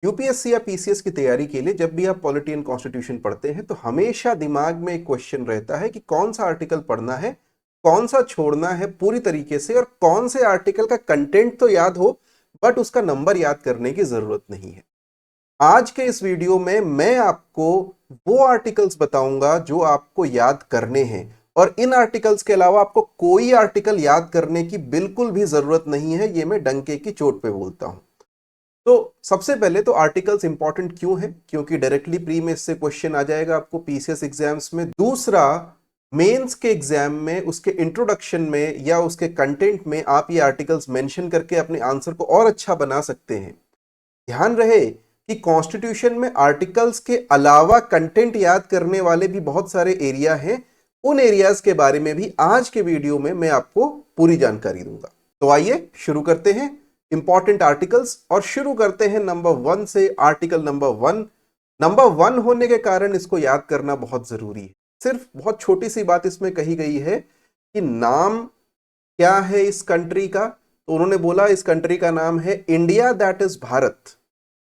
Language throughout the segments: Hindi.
यूपीएससी या पीसीएस की तैयारी के लिए जब भी आप पॉलिटी एंड कॉन्स्टिट्यूशन पढ़ते हैं तो हमेशा दिमाग में एक क्वेश्चन रहता है कि कौन सा आर्टिकल पढ़ना है, कौन सा छोड़ना है पूरी तरीके से, और कौन से आर्टिकल का कंटेंट तो याद हो बट उसका नंबर याद करने की जरूरत नहीं है। आज के इस वीडियो में मैं आपको वो आर्टिकल्स बताऊंगा जो आपको याद करने हैं, और इन आर्टिकल्स के अलावा आपको कोई आर्टिकल याद करने की बिल्कुल भी जरूरत नहीं है। ये मैं डंके की चोट पे बोलता हूं। तो सबसे पहले तो आर्टिकल्स इंपॉर्टेंट क्यों है, क्योंकि डायरेक्टली प्री में इससे क्वेश्चन आ जाएगा आपको पीसीएस एग्जाम्स में। दूसरा, मेंस के एग्जाम में उसके इंट्रोडक्शन में या उसके कंटेंट में आप ये आर्टिकल्स मेंशन करके अपने आंसर को और अच्छा बना सकते हैं। ध्यान रहे कि कॉन्स्टिट्यूशन में आर्टिकल्स के अलावा कंटेंट याद करने वाले भी बहुत सारे एरिया हैं। उन एरियाज के बारे में भी आज के वीडियो में मैं आपको पूरी जानकारी दूंगा। तो आइए शुरू करते हैं इंपॉर्टेंट आर्टिकल्स, और शुरू करते हैं नंबर 1 से। आर्टिकल नंबर 1 नंबर 1 होने के कारण इसको याद करना बहुत जरूरी है। सिर्फ बहुत छोटी सी बात इसमें कही गई है कि नाम क्या है इस कंट्री का। तो उन्होंने बोला इस कंट्री का नाम है India, that is Bharat.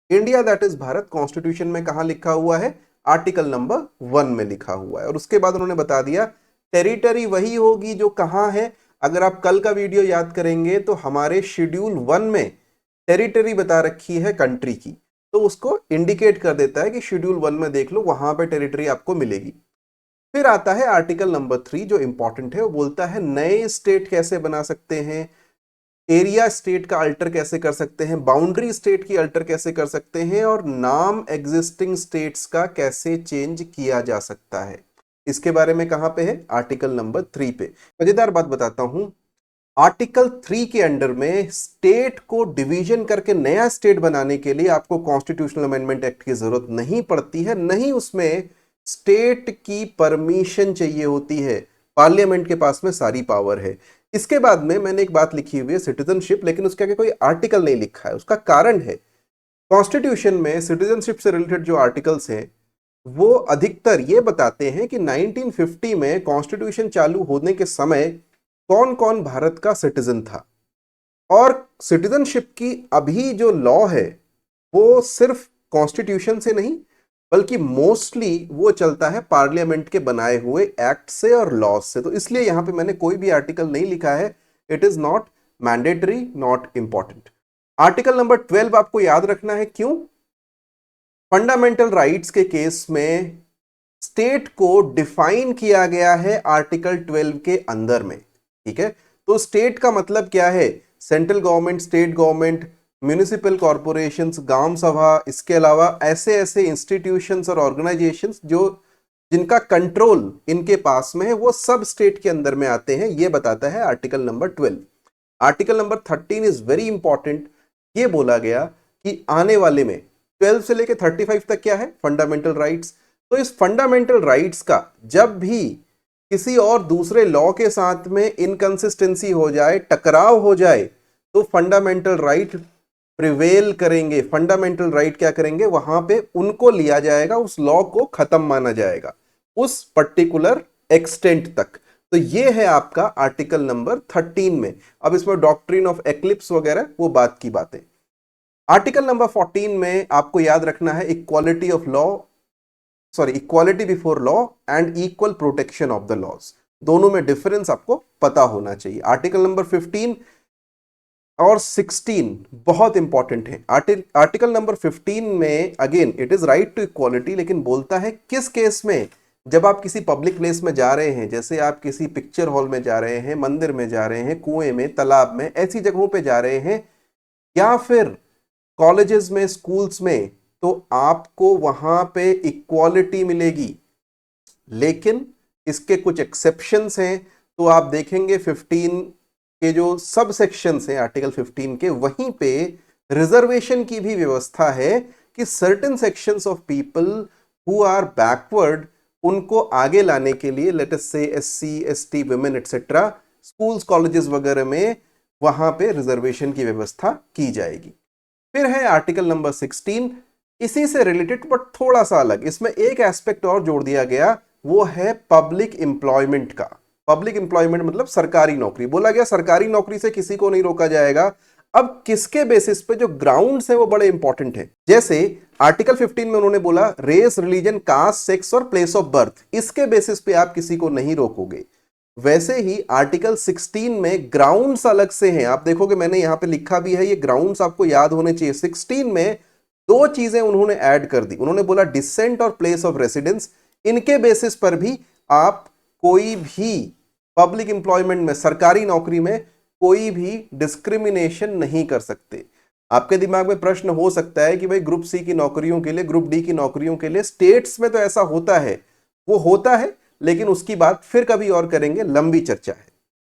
India that is Bharat constitution में कहां लिखा हुआ है? आर्टिकल नंबर 1 में लिखा हुआ है। और उसके बाद उन्होंने बता दिया टेरिटरी वही होगी जो कहां है। अगर आप कल का वीडियो याद करेंगे तो हमारे शेड्यूल 1 में टेरिटरी बता रखी है कंट्री की, तो उसको इंडिकेट कर देता है कि शेड्यूल 1 में देख लो, वहां पे टेरिटरी आपको मिलेगी। फिर आता है आर्टिकल नंबर 3 जो इंपॉर्टेंट है। वो बोलता है नए स्टेट कैसे बना सकते हैं, एरिया स्टेट का अल्टर कैसे कर सकते हैं, बाउंड्री स्टेट की अल्टर कैसे कर सकते हैं, और नाम एग्जिस्टिंग स्टेट्स का कैसे चेंज किया जा सकता है। इसके बारे में कहां पे है? आर्टिकल नंबर 3 पे। मजेदार बात बताता हूं, आर्टिकल 3 के अंडर में स्टेट को डिवीजन करके नया स्टेट बनाने के लिए आपको कॉन्स्टिट्यूशनल अमेंडमेंट एक्ट की जरूरत नहीं पड़ती है, नहीं उसमें स्टेट की परमिशन चाहिए होती है। पार्लियामेंट के पास में सारी पावर है। इसके बाद में मैंने एक बात लिखी हुई है सिटीजनशिप, लेकिन उसके आगे कोई आर्टिकल नहीं लिखा है। उसका कारण है कॉन्स्टिट्यूशन में सिटीजनशिप से रिलेटेड जो आर्टिकल्स हैं वो अधिकतर ये बताते हैं कि 1950 में कॉन्स्टिट्यूशन चालू होने के समय कौन कौन भारत का सिटीजन था। और सिटीजनशिप की अभी जो लॉ है वो सिर्फ कॉन्स्टिट्यूशन से नहीं बल्कि मोस्टली वो चलता है पार्लियामेंट के बनाए हुए एक्ट से और लॉ से। तो इसलिए यहां पे मैंने कोई भी आर्टिकल नहीं लिखा है। It is not mandatory, not important. Article number 12 आपको याद रखना है। क्यों? फंडामेंटल राइट्स के केस में स्टेट को डिफाइन किया गया है आर्टिकल 12 के अंदर में। ठीक है, तो स्टेट का मतलब क्या है? Central government, state government, municipal corporations, Gram Sabha, इसके अलावा ऐसे ऐसे इंस्टीट्यूशंस और ऑर्गेनाइजेशंस जो जिनका कंट्रोल इनके पास में है, वो सब स्टेट के अंदर में आते हैं। ये बताता है article number 12। Article number 13 is very important. ये बोला गया कि आने वाले में 12 से लेकर 35 तक क्या है? Fundamental rights. तो इस फंडामेंटल राइट्स का जब भी किसी और दूसरे लॉ के साथ में इनकंसिस्टेंसी हो जाए, टकराव हो जाए, तो फंडामेंटल राइट प्रिवेल करेंगे। फंडामेंटल राइट क्या करेंगे? वहां पे उनको लिया जाएगा, उस लॉ को खत्म माना जाएगा उस पर्टिकुलर एक्सटेंट तक। तो ये है आपका आर्टिकल नंबर 13 में। अब इसमें डॉक्ट्रिन ऑफ एक्लिप्स वगैरह वो बात की बातें। आर्टिकल नंबर 14 में आपको याद रखना है equality of law, equality before law and equal protection of the laws. दोनों में डिफरेंस आपको पता होना चाहिए। आर्टिकल नंबर 15 और 16 बहुत इंपॉर्टेंट है। आर्टिकल नंबर 15 में again it is right to equality, लेकिन बोलता है किस केस में? जब आप किसी पब्लिक प्लेस में जा रहे हैं, जैसे आप किसी पिक्चर हॉल में जा रहे हैं, मंदिर में जा रहे हैं, कुएं में, तालाब में, ऐसी जगहों पे जा रहे हैं, या फिर कॉलेजेस में, स्कूल्स में, तो आपको वहां पे इक्वालिटी मिलेगी। लेकिन इसके कुछ एक्सेप्शंस हैं। तो आप देखेंगे 15 के जो सब सेक्शंस हैं आर्टिकल 15 के, वहीं पे रिजर्वेशन की भी व्यवस्था है कि certain sections of people who are backward, उनको आगे लाने के लिए, लेट अस से SC, ST, women etcetera, schools, colleges वगैरह में वहां पे रिजर्वेशन की व्यवस्था की जाएगी। फिर है आर्टिकल नंबर 16, इसी से रिलेटेड बट थोड़ा सा अलग। इसमें एक एस्पेक्ट और जोड़ दिया गया, वो है पब्लिक एम्प्लॉयमेंट का। पब्लिक एम्प्लॉयमेंट मतलब सरकारी नौकरी। बोला गया सरकारी नौकरी से किसी को नहीं रोका जाएगा। अब किसके बेसिस पे, जो ग्राउंड्स है वो बड़े इंपॉर्टेंट है। जैसे आर्टिकल 15 में उन्होंने बोला रेस, रिलीजन, कास्ट, सेक्स और प्लेस ऑफ बर्थ, इसके बेसिस पे आप किसी को नहीं रोकोगे। वैसे ही आर्टिकल 16 में ग्राउंड्स अलग से हैं, आप देखोगे मैंने यहां पे लिखा भी है, ये ग्राउंड्स आपको याद होने चाहिए। 16 में दो चीजें उन्होंने ऐड कर दी, उन्होंने बोला डिसेंट और प्लेस ऑफ रेसिडेंस, इनके बेसिस पर भी आप कोई भी पब्लिक एम्प्लॉयमेंट में, सरकारी नौकरी में कोई भी डिस्क्रिमिनेशन नहीं कर सकते। आपके दिमाग में प्रश्न हो सकता है कि भाई ग्रुप सी की नौकरियों के लिए, ग्रुप डी की नौकरियों के लिए स्टेट्स में तो ऐसा होता है, वो होता है, लेकिन उसकी बात फिर कभी और करेंगे, लंबी चर्चा है।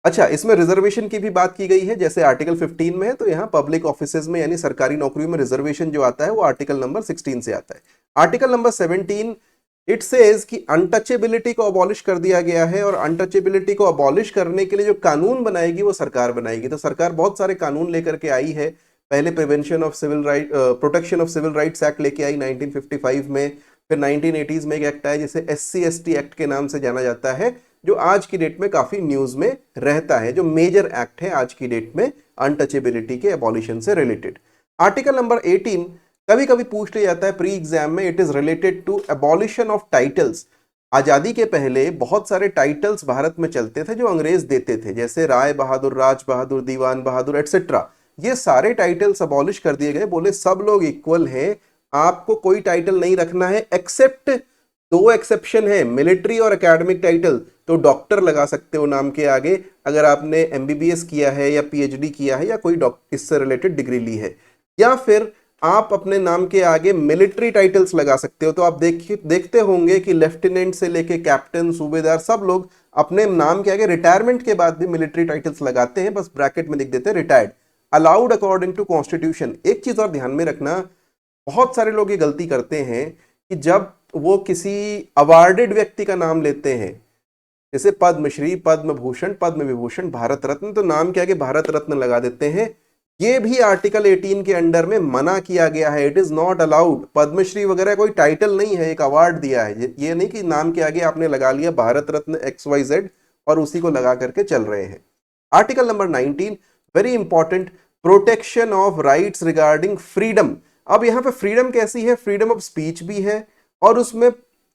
अच्छा, इसमें रिजर्वेशन की भी बात की गई है, जैसे आर्टिकल 15 में है, तो यहां पब्लिक ऑफिसेज में यानी सरकारी नौकरियों में रिजर्वेशन जो आता है वो आर्टिकल नंबर 16 से आता है। आर्टिकल नंबर 17 इट सेज कि अनटचेबिलिटी को अबॉलिश कर दिया गया है, और अनटचेबिलिटी को अबॉलिश करने के लिए जो कानून बनाएगी वो सरकार बनाएगी। तो सरकार बहुत सारे कानून लेकर के आई है। पहले prevention of civil right, protection of civil rights act लेके आई 1955 में, फिर 1980s में एक एक्ट आया जिसे SC/ST एक्ट के नाम से जाना जाता है, जो आज की डेट में काफी न्यूज में रहता है, जो मेजर एक्ट है आज की डेट में अनटचेबिलिटी के एबॉलिशन से रिलेटेड। आर्टिकल नंबर 18 कभी कभी पूछ लिया जाता है प्री एग्जाम में, it is related to abolition of titles. आजादी के पहले बहुत सारे टाइटल्स भारत में चलते थे जो अंग्रेज देते थे, जैसे राय बहादुर, राज बहादुर, दीवान बहादुर एटसेट्रा। ये सारे टाइटल्स अबॉलिश कर दिए गए, बोले सब लोग इक्वल हैं, आपको कोई टाइटल नहीं रखना है, एक्सेप्ट दो एक्सेप्शन है, मिलिट्री और एकेडमिक टाइटल। तो डॉक्टर लगा सकते हो नाम के आगे अगर आपने MBBS किया है या PhD किया है या कोई इससे रिलेटेड डिग्री ली है, या फिर आप अपने नाम के आगे मिलिट्री टाइटल्स लगा सकते हो। तो आप देखते होंगे कि लेफ्टिनेंट से लेके कैप्टन, सूबेदार, सब लोग अपने नाम के आगे रिटायरमेंट के बाद भी मिलिट्री टाइटल्स लगाते हैं, बस ब्रैकेट में लिख देते हैं retired, allowed according to constitution. एक चीज और ध्यान में रखना, बहुत सारे लोग ये गलती करते हैं कि जब वो किसी अवार्डेड व्यक्ति का नाम लेते हैं, जैसे पद्मश्री, पद्म भूषण, पद्म विभूषण, भारत रत्न, तो नाम के आगे भारत रत्न लगा देते हैं। ये भी आर्टिकल 18 के अंडर में मना किया गया है, it is not allowed. Padmashri वगैरह कोई टाइटल नहीं है, एक अवार्ड दिया है, ये नहीं कि नाम के आगे आपने लगा लिया भारत रत्न XYZ और उसी को लगा करके चल रहे हैं। Article number 19 very important, protection of rights regarding freedom. अब यहां पे फ्रीडम कैसी है, फ्रीडम ऑफ स्पीच भी है, और उसमें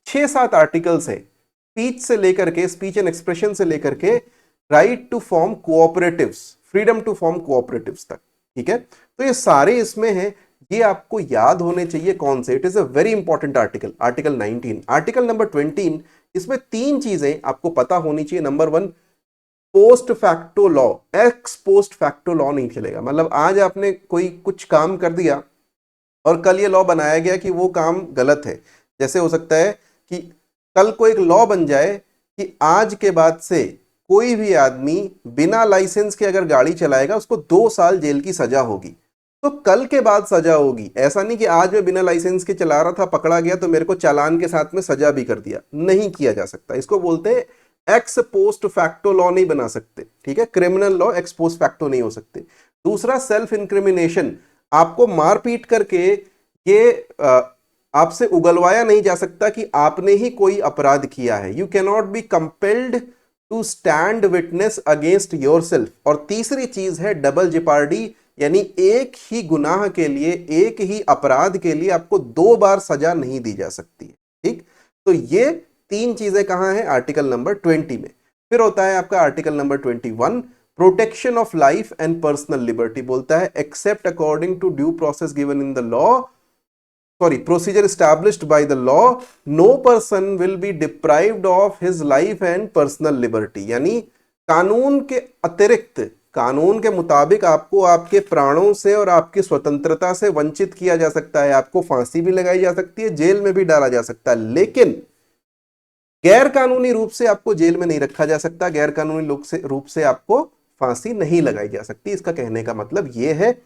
6-7 आर्टिकल्स है, स्पीच से लेकर के, स्पीच एंड एक्सप्रेशन से लेकर के right to form cooperatives, freedom to form cooperatives तक। ठीक है, तो ये सारे इसमें हैं, ये आपको याद होने चाहिए कौन से। It is a very important article, article 19। Article number 20, इसमें 3 चीजें आपको पता होनी चाहिए। Number 1, post facto law, x post facto law नहीं चलेगा। मतलब आज आपने कोई कुछ काम कर दिया और कल ये लॉ बनाया गया कि वो काम गलत है। जैसे हो सकता है कि कल को एक लॉ बन जाए कि आज के बाद से कोई भी आदमी बिना लाइसेंस के अगर गाड़ी चलाएगा उसको 2 साल जेल की सजा होगी, तो कल के बाद सजा होगी। ऐसा नहीं कि आज मैं बिना लाइसेंस के चला रहा था, पकड़ा गया तो मेरे को चालान के साथ में सजा भी कर दिया, नहीं किया जा सकता। इसको बोलते हैं एक्स पोस्ट फैक्टो लॉ, नहीं बना सकते। ठीक है, criminal law x post facto नहीं हो सकते। दूसरा, सेल्फ इंक्रिमिनेशन, आपको मारपीट करके ये आपसे उगलवाया नहीं जा सकता कि आपने ही कोई अपराध किया है। You can not be compelled to stand witness against yourself. और तीसरी चीज है डबल जेपार्डी, यानी एक ही गुनाह के लिए, एक ही अपराध के लिए आपको 2 बार सजा नहीं दी जा सकती है। ठीक, तो ये 3 चीजें कहां हैं, आर्टिकल नंबर 20 में। फिर होता है आपका article number 21, protection of life and personal liberty. बोलता है except according to due process given in the law, procedure established by the law, no person will be deprived of his life and personal liberty। यानी कानून के अतिरिक्त, कानून के मुताबिक आपको आपके प्राणों से और आपकी स्वतंत्रता से वंचित किया जा सकता है। आपको फांसी भी लगाई जा सकती है, जेल में भी डाला जा सकता है, लेकिन गैर कानूनी रूप से आपको जेल में नहीं रखा जा सकता, गैर कानूनी रूप से आपको फांसी नहीं लगाई जा सकती। इसका कहने का मतलब यह है।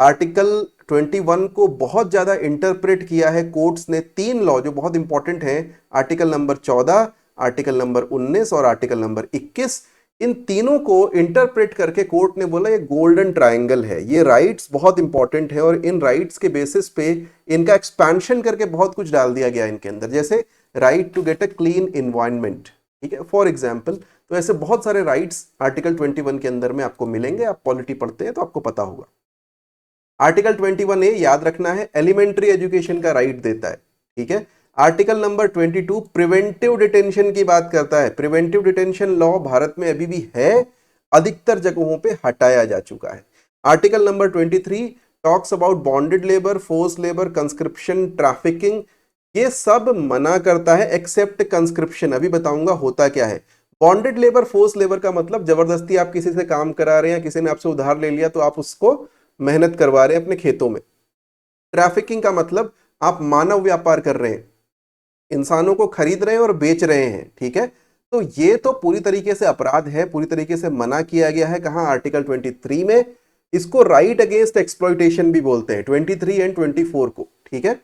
आर्टिकल 21 को बहुत ज्यादा इंटरप्रेट किया है कोर्ट्स ने। 3 लॉ जो बहुत इंपॉर्टेंट हैं, आर्टिकल नंबर 14, आर्टिकल नंबर 19 और आर्टिकल नंबर 21, इन तीनों को इंटरप्रेट करके कोर्ट ने बोला ये गोल्डन ट्रायंगल है, ये राइट्स बहुत इंपॉर्टेंट है, और इन राइट्स के बेसिस पे इनका एक्सपेंशन करके बहुत कुछ डाल दिया गया इनके अंदर, जैसे right to get a clean environment. ठीक है, फॉर एग्जाम्पल। तो ऐसे बहुत सारे राइट्स आर्टिकल 21 के अंदर में आपको मिलेंगे। आप पॉलिटी पढ़ते हैं तो आपको पता होगा। आर्टिकल 21A याद रखना है, एलिमेंट्री एजुकेशन का राइट देता है, ठीक है। आर्टिकल नंबर 22 प्रिवेंटिव डिटेंशन की बात करता है। प्रिवेंटिव डिटेंशन लॉ भारत में अभी भी है, अधिकतर जगहों पे हटाया जा चुका है। Article number 23 talks about bonded labour, force labour, conscription, trafficking, ये सब मना करता है एक्सेप्ट कंस्क्रिप्शन। अभी बताऊंगा होता क्या है। बॉन्डेड लेबर, फोर्स लेबर का मतलब जबरदस्ती आप किसी से काम करा रहे हैं, किसी ने आपसे उधार ले लिया तो आप उसको मेहनत करवा रहे हैं अपने खेतों में। ट्रैफिकिंग का मतलब आप मानव व्यापार कर रहे हैं, इंसानों को खरीद रहे हैं और बेच रहे हैं, ठीक है। तो ये तो पूरी तरीके से अपराध है, पूरी तरीके से मना किया गया है। कहां? आर्टिकल 23 में। इसको राइट अगेंस्ट एक्सप्लॉइटेशन भी बोलते हैं, 23 एंड 24 को, ठीक है।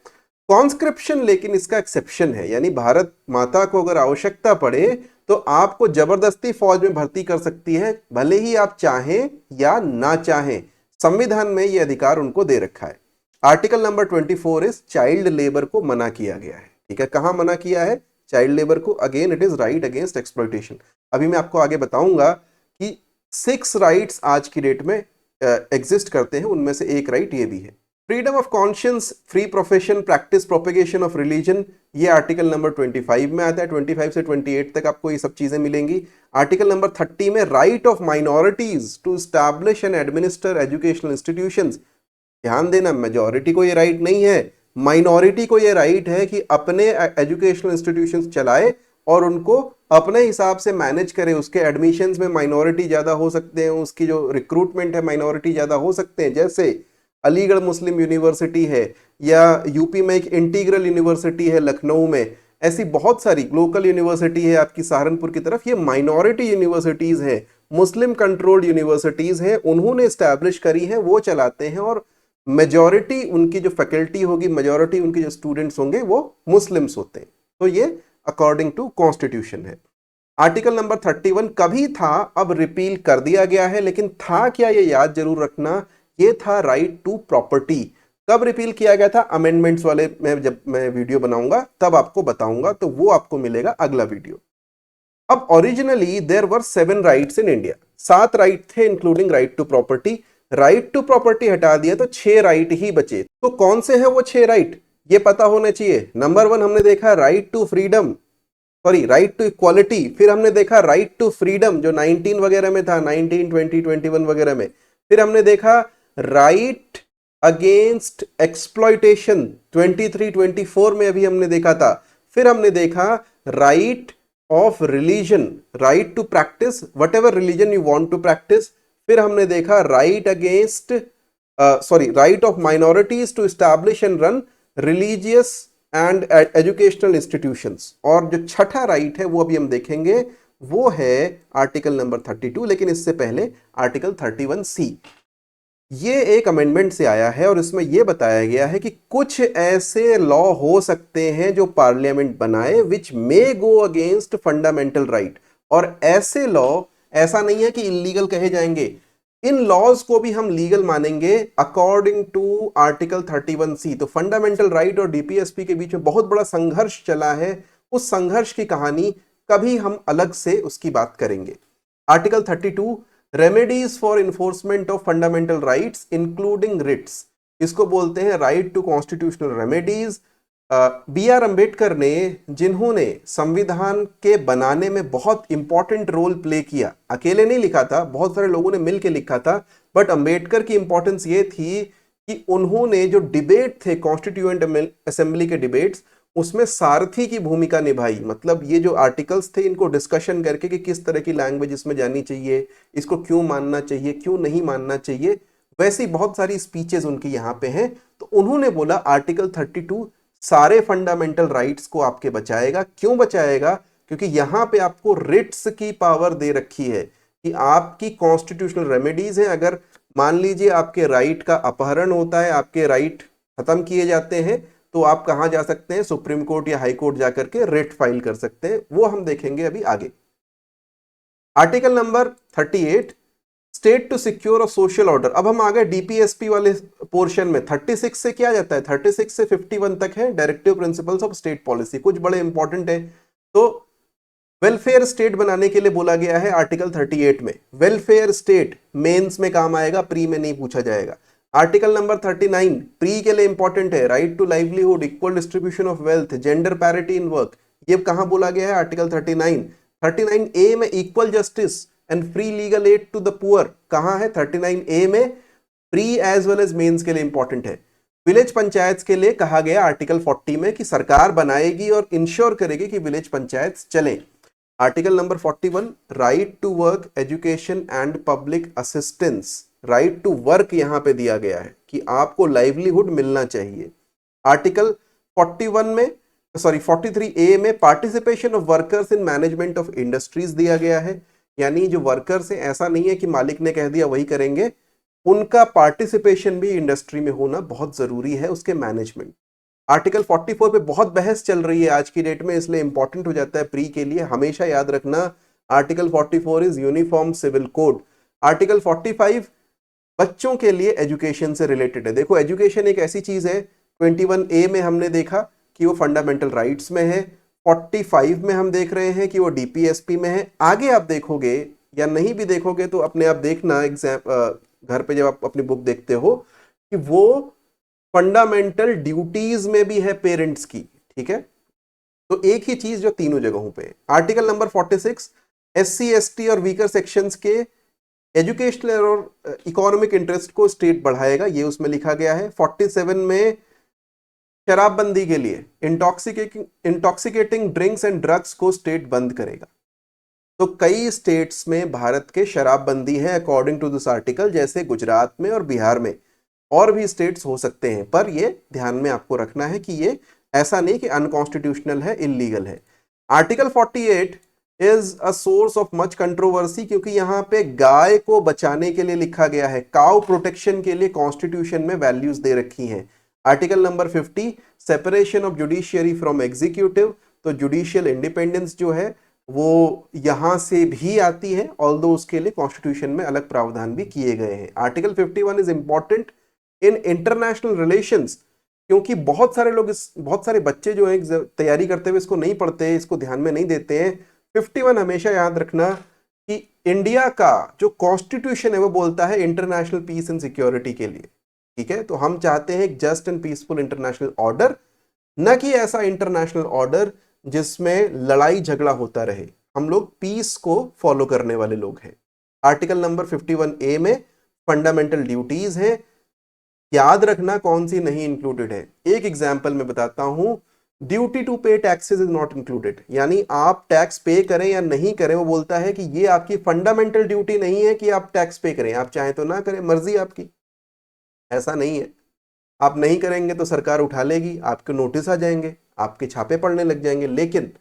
कॉन्स्क्रिप्शन लेकिन इसका एक्सेप्शन है, यानी भारत माता को अगर आवश्यकता पड़े तो आपको जबरदस्ती फौज में भर्ती कर सकती है, भले ही आप चाहें या ना चाहें। संविधान में यह अधिकार उनको दे रखा है। आर्टिकल नंबर 24 इस चाइल्ड लेबर को मना किया गया है, ठीक है। कहां मना किया है चाइल्ड लेबर को? Again it is right against exploitation. अभी मैं आपको आगे बताऊंगा कि 6 राइट्स आज की डेट में एग्जिस्ट करते हैं, उनमें से एक राइट ये भी है। Freedom of conscience, free profession, practice, propagation of religion, ये आर्टिकल नंबर 25 में आता है। 25 से 28 तक आपको ये सब चीजें मिलेंगी। आर्टिकल नंबर 30 में right of minorities to establish and administer educational institutions. ध्यान देना, मेजॉरिटी को ये राइट नहीं है, माइनॉरिटी को ये राइट है कि अपने एजुकेशनल इंस्टीट्यूशंस चलाए और उनको अपने हिसाब से मैनेज करे। उसके एडमिशंस में माइनॉरिटी ज्यादा हो सकते हैं, उसकी जो रिक्रूटमेंट है माइनॉरिटी ज्यादा हो सकते हैं। जैसे अलीगढ़ मुस्लिम यूनिवर्सिटी है, या यूपी में एक इंटीग्रल यूनिवर्सिटी है लखनऊ में, ऐसी बहुत सारी लोकल यूनिवर्सिटी है आपकी सहारनपुर की तरफ, ये माइनॉरिटी यूनिवर्सिटीज है, मुस्लिम कंट्रोल्ड यूनिवर्सिटीज है, उन्होंने एस्टैब्लिश करी है, वो चलाते हैं। और मेजॉरिटी उनकी जो फैकल्टी होगी, मेजॉरिटी उनके जो स्टूडेंट्स होंगे वो मुस्लिम्स होते हैं। तो ये अकॉर्डिंग टू कॉन्स्टिट्यूशन है। आर्टिकल नंबर 31 कभी था, अब रिपील कर दिया गया है, लेकिन था क्या ये याद जरूर रखना, ये था राइट टू प्रॉपर्टी। कब रिपील किया गया था? अमेंडमेंट्स वाले में जब मैं वीडियो बनाऊंगा तब आपको बताऊंगा, तो वो आपको मिलेगा अगला वीडियो। अब originally there were 7 rights in India, 7 right थे including right to property. Right to property हटा दिया तो 6 राइट ही बचे। तो कौन से हैं वो 6 राइट, ये पता होना चाहिए। नंबर 1 हमने देखा right to freedom, sorry right to equality. फिर हमने देखा राइट टू फ्रीडम जो 19 वगैरह में था, 19, 20, 21 वगैरह में। फिर हमने देखा राइट अगेंस्ट एक्सप्लॉइटेशन 23, 24 में अभी हमने देखा था। फिर हमने देखा right of religion, right to practice whatever religion you want to practice. फिर हमने देखा right against right of minorities to establish and run religious and educational institutions. और जो छठा राइट है वो अभी हम देखेंगे, वो है आर्टिकल नंबर 32। लेकिन इससे पहले आर्टिकल 31C, ये एक अमेंडमेंट से आया है और इसमें यह बताया गया है कि कुछ ऐसे लॉ हो सकते हैं जो पार्लियामेंट बनाए विच मे गो अगेंस्ट फंडामेंटल राइट। और ऐसे लॉ, ऐसा नहीं है कि इलीगल कहे जाएंगे, इन लॉज को भी हम लीगल मानेंगे अकॉर्डिंग टू आर्टिकल 31C। तो फंडामेंटल राइट और डीपीएसपी के बीच में बहुत बड़ा संघर्ष चला है, उस संघर्ष की कहानी कभी हम अलग से उसकी बात करेंगे। Article 32 remedies for enforcement of fundamental rights including writs, इसको बोलते हैं right to constitutional remedies. B.R. Ambedkar ने, जिन्होंने संविधान के बनाने में बहुत इंपॉर्टेंट रोल प्ले किया, अकेले नहीं लिखा था, बहुत सारे लोगों ने मिलकर लिखा था, बट अंबेडकर की इंपॉर्टेंस ये थी कि उन्होंने जो डिबेट थे कॉन्स्टिट्यूएंट असेंबली के डिबेट्स, उसमें सारथी की भूमिका निभाई। मतलब ये जो आर्टिकल्स थे इनको डिस्कशन करके कि किस तरह की लैंग्वेज इसमें जानी चाहिए, इसको क्यों मानना चाहिए, क्यों नहीं मानना चाहिए, वैसी बहुत सारी स्पीचेस उनकी यहाँ पे हैं। तो उन्होंने बोला आर्टिकल 32 सारे फंडामेंटल राइट्स को आपके बचाएगा। क्यों बचाएगा? क्योंकि यहां पे आपको रिट्स की पावर दे रखी है कि आपकी कॉन्स्टिट्यूशनल रेमेडीज है। अगर मान लीजिए आपके राइट का अपहरण होता है, आपके राइट खत्म किए जाते हैं, तो आप कहां जा सकते हैं? सुप्रीम कोर्ट या हाई कोर्ट जाकर के रिट फाइल कर सकते हैं। वो हम देखेंगे अभी आगे। Article number 38 state to secure a social order. अब हम आ गए डीपीएसपी वाले पोर्शन में। 36 से क्या जाता है? 36 से 51 तक है directive principles of state policy, कुछ बड़े इंपॉर्टेंट है। तो वेलफेयर स्टेट बनाने के लिए बोला गया है आर्टिकल 38 में। वेलफेयर स्टेट मेंस में काम आएगा, प्री में नहीं पूछा जाएगा। आर्टिकल नंबर 39 प्री के लिए इंपॉर्टेंट है, right to livelihood, equal distribution of wealth, gender parity in work. ये कहां बोला गया है? आर्टिकल 39। 39A में equal justice and free legal aid to the poor कहां है? 39A में pre as well as mains के लिए इंपॉर्टेंट है। विलेज पंचायत के लिए कहा गया आर्टिकल 40 में कि सरकार बनाएगी और इंश्योर करेगी कि विलेज पंचायत चले। Article number 41 right to work, education and public assistance, right to work यहां पे दिया गया है कि आपको लाइवलीहुड मिलना चाहिए। आर्टिकल 41 में 43A में participation of workers in management of industries दिया गया है, यानी जो वर्कर्स हैं ऐसा नहीं है कि मालिक ने कह दिया वही करेंगे, उनका पार्टिसिपेशन भी इंडस्ट्री में होना बहुत जरूरी है, उसके मैनेजमेंट। आर्टिकल 44 पे बहुत बहस चल रही है आज की डेट में, इसलिए इंपॉर्टेंट हो जाता है प्री के लिए, हमेशा याद रखना। Article 44 is uniform civil code. Article 45 बच्चों के लिए एजुकेशन से रिलेटेड है। देखो एजुकेशन एक ऐसी चीज है, 21A में हमने देखा कि वो फंडामेंटल राइट्स में है, 45 में हम देख रहे हैं कि वो DPSP में है। आगे आप देखोगे या नहीं भी देखोगे तो अपने आप देखना एग्जाम घर पे जब आप अपनी बुक देखते हो कि वो फंडामेंटल ड्यूटीज में भी है पेरेंट्स की, ठीक है। तो एक ही चीज जो तीनों जगहों पे। आर्टिकल नंबर 46 SC ST और वीकर सेक्शंस के एजुकेशनल और इकोनॉमिक इंटरेस्ट को स्टेट बढ़ाएगा, ये उसमें लिखा गया है। 47 में शराबबंदी के लिए इंटॉक्सिकेटिंग ड्रिंक्स एंड ड्रग्स को स्टेट बंद करेगा। तो कई स्टेट्स में भारत के शराबबंदी है अकॉर्डिंग टू दिस आर्टिकल, जैसे गुजरात में और बिहार में, और भी स्टेट्स हो सकते हैं, पर ये ध्यान में आपको रखना है कि ये ऐसा नहीं कि अनकॉन्स्टिट्यूशनल है, इलीगल है। Article 48 is a source of much controversy, क्योंकि यहां पे गाय को बचाने के लिए लिखा गया है, काउ प्रोटेक्शन के लिए कॉन्स्टिट्यूशन में वैल्यूज दे रखी हैं। Article number 50 separation of judiciary from executive, तो जुडिशियल इंडिपेंडेंस जो है वो यहां से भी आती है, ऑल्दो उसके लिए कॉन्स्टिट्यूशन में अलग प्रावधान भी किए गए हैं। Article 51 is important in international relations, क्योंकि बहुत सारे बच्चे जो है तैयारी करते हुए इसको नहीं पढ़ते, इसको ध्यान में नहीं देते हैं। 51 हमेशा याद रखना कि इंडिया का जो कॉन्स्टिट्यूशन है वो बोलता है इंटरनेशनल पीस एंड सिक्योरिटी के लिए, ठीक है। तो हम चाहते हैं एक just and peaceful international order, न कि ऐसा इंटरनेशनल ऑर्डर जिसमें लड़ाई झगड़ा होता रहे। हम लोग पीस को फॉलो करने वाले लोग हैं। आर्टिकल नंबर 51A में फंडामेंटल ड्यूटीज है, याद रखना कौन सी नहीं इंक्लूडेड है। एक एग्जांपल मैं बताता हूं, ड्यूटी टू पे टैक्सेस इज नॉट इंक्लूडेड, यानी आप टैक्स पे करें या नहीं करें, वो बोलता है कि ये आपकी फंडामेंटल ड्यूटी नहीं है कि आप टैक्स पे करें, आप चाहें तो ना करें, मर्जी आपकी, ऐसा नहीं है। आप नहीं करेंगे तो सरकार उठा लेगी, आपके नोटिस आ जाएंगे, आपके छापे पड़ने लग जाएंगे, लेकिन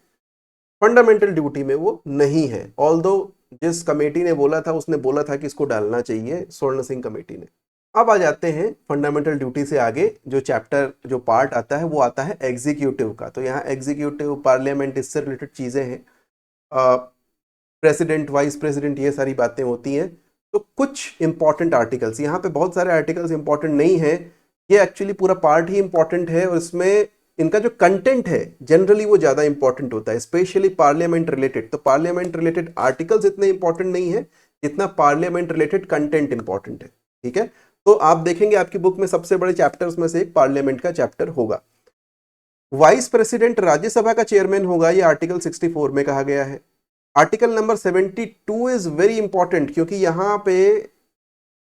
फंडामेंटल ड्यूटी में वो नहीं है। ऑल्दो जिस कमेटी ने बोला था उसने बोला था कि इसको डालना चाहिए, स्वर्ण सिंह कमेटी ने। अब आ जाते हैं फंडामेंटल ड्यूटी से आगे, जो चैप्टर जो पार्ट आता है वो आता है एग्जीक्यूटिव का। तो यहाँ एग्जीक्यूटिव, पार्लियामेंट, इससे रिलेटेड चीजें हैं, प्रेसिडेंट, वाइस प्रेसिडेंट, ये सारी बातें होती हैं। तो कुछ इंपॉर्टेंट आर्टिकल्स, यहाँ पे बहुत सारे आर्टिकल्स इंपॉर्टेंट नहीं है, ये एक्चुअली पूरा पार्ट ही इंपॉर्टेंट है, और इसमें इनका जो कंटेंट है जनरली वो ज्यादा इंपॉर्टेंट होता है, स्पेशली पार्लियामेंट रिलेटेड। तो पार्लियामेंट रिलेटेड आर्टिकल्स इतने इंपॉर्टेंट नहीं है जितना पार्लियामेंट रिलेटेड कंटेंट इंपॉर्टेंट है, ठीक है। तो आप देखेंगे आपकी बुक में सबसे बड़े चैप्टर्स में से एक पार्लियामेंट का चैप्टर होगा। वाइस प्रेसिडेंट राज्यसभा का चेयरमैन होगा, ये आर्टिकल 64 में कहा गया है। Article number 72 is very important, क्योंकि यहां पे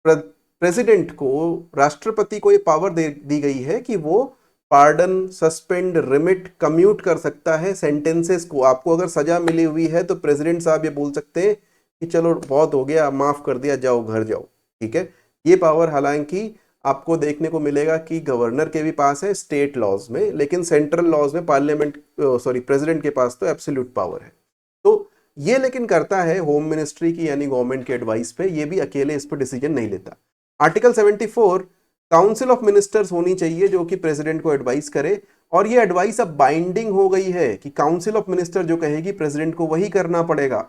प्रेसिडेंट को, राष्ट्रपति को ये पावर दी गई है कि वो पार्डन, सस्पेंड, रिमिट, कम्यूट कर सकता है सेंटेंसेस को। आपको अगर सजा मिली हुई है तो प्रेसिडेंट साहब ये बोल सकते हैं कि चलो बहुत हो गया, माफ कर दिया, जाओ घर जाओ, ठीक है। ये पावर हालांकि आपको देखने को मिलेगा कि गवर्नर के भी पास है स्टेट लॉज में, लेकिन सेंट्रल लॉज में प्रेसिडेंट के पास तो एब्सोल्यूट पावर है। तो ये लेकिन करता है होम मिनिस्ट्री की, यानी गवर्नमेंट के एडवाइस पे, ये भी अकेले इस पर डिसीजन नहीं लेता। आर्टिकल 74 काउंसिल ऑफ मिनिस्टर्स होनी चाहिए जो कि प्रेसिडेंट को एडवाइस करे, और ये एडवाइस अब बाइंडिंग हो गई है कि काउंसिल ऑफ मिनिस्टर जो कहेगी प्रेसिडेंट को वही करना पड़ेगा।